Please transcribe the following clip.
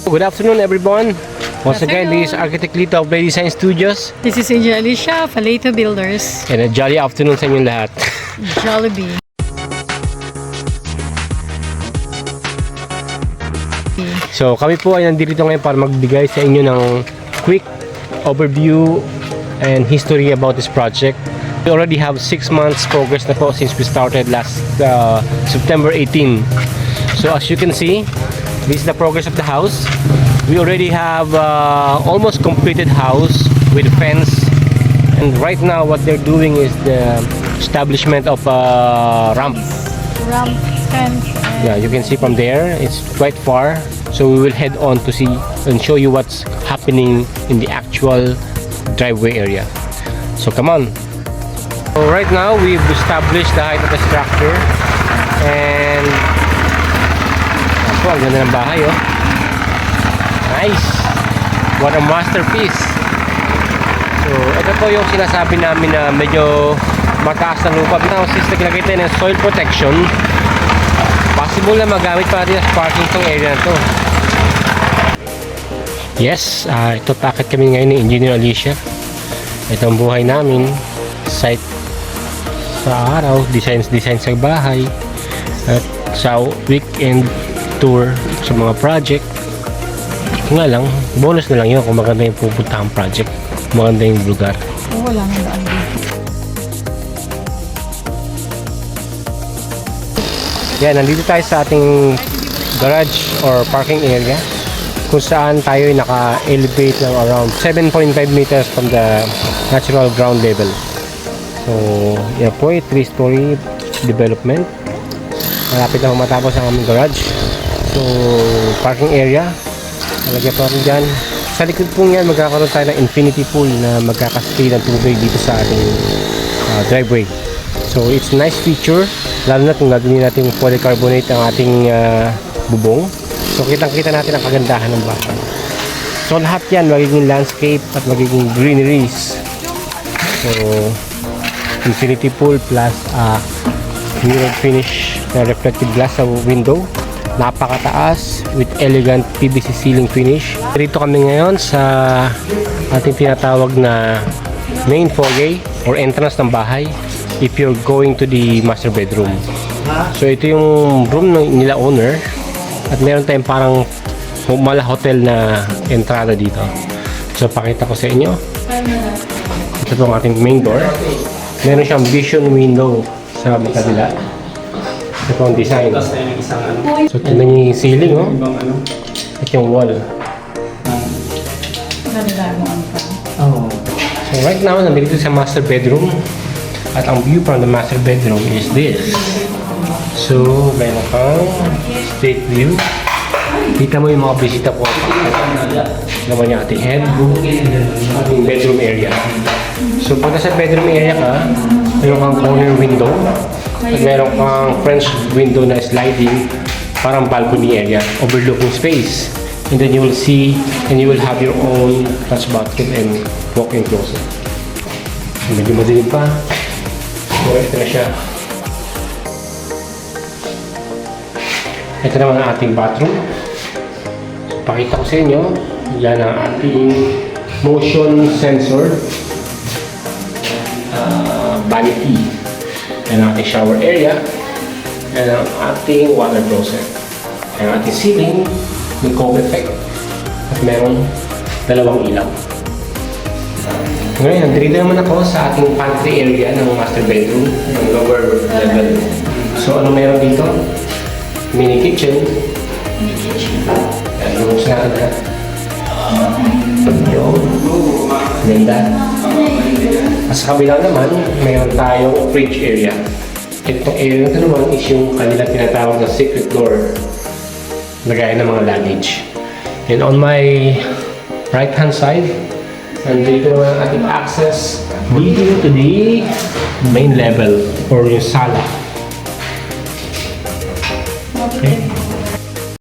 Good afternoon, everyone. Once again, this is Architect Lito of Blade Design Studios. This is Angel Alicia of Aleta Builders. And a jolly afternoon sa inyong lahat. Jollibee. So kami po ay nandito ngayon para magbigay sa inyo ng quick overview and history about this project. We already have 6 months progress na po since we started last September 18. So as you can see, this is the progress of the house. We already have almost completed house with fence, and right now what they're doing is the establishment of ramp. Ramp, fence. Yeah, you can see from there, it's quite far. So we will head on to see and show you what's happening in the actual driveway area. So come on. So right now we've established the height of the structure, and ang ganda ng bahay, oh. Nice. What a masterpiece. So ito po yung sinasabi namin na medyo mataas na lupa. Now, since naglagay tayo ng soil protection, possible na magamit pa natin as parking tong area na to. Yes, ito packet kami ngayon ni Engineer Alicia. Ito ang buhay namin. Site sa araw, design sa bahay, at sa weekend tour sa mga project. Nga lang, bonus na lang yun kung maganda yung pupuntahang project, maganda yung lugar. Wala nang daan dito. Yan, nandito tayo sa ating garage or parking area, kung saan tayo naka-elevate ng around 7.5 meters from the natural ground level. So yan po ay 3-story development. Malapit na matapos ang aming garage. So parking area, talagyan pa rin dyan. Sa likod po yan, magkakaroon tayo ng infinity pool na magkakastay ng tubig dito sa ating driveway. So it's a nice feature, lalo na kung gagawin natin polycarbonate ang ating bubong. So kitang-kita natin ang kagandahan ng bahay. So lahat yan magiging landscape at magiging greeneries. So infinity pool plus mirror finish na reflective glass sa window. Napakataas with elegant PVC ceiling finish. Dito kami ngayon sa ating tinatawag na main foyer or entrance ng bahay if you're going to the master bedroom. So ito yung room ng nila owner, at meron tayong parang mala hotel na entrada dito. So pakita ko sa inyo. Ito po ang ating main door. Meron siyang vision window sa kabila. Ito ang design. So tingnan niyo yung ceiling, oh. At yung wall. So right now, nandito sa master bedroom. At ang view from the master bedroom is this. So meron kang state view. Kita mo yung mga bisita po. Naman yung ating headroom, ating bedroom area. So pag nasa bedroom area ka, meron kang corner window. At meron kang French window na sliding, parang balcony area, overlooking space. And then you will see, and you will have your own touch button and walk-in closet. Medyo madilim pa. So ito na siya. Ito naman ang ating bathroom. So, pakita ko sa inyo, yan ang ating motion sensor vanity. Yan ang ating shower area. Yan ang ating water closet. Yan ang ating ceiling, may cove effect. At meron dalawang ilaw. Ngayon, nandito naman ako sa ating pantry area ng master bedroom, ng lower level. So ano meron dito? Mini kitchen. Mini kitchen. Yan, lubos natin ha. Yun. Ganda. At sa kabila naman, mayroon tayong fridge area. Itong area na ito naman is yung kanilang tinatawag na secret door. Lagayan ng mga luggage. And on my right hand side, nandito naman ang ating access leading to the main level or yung sala. Okay.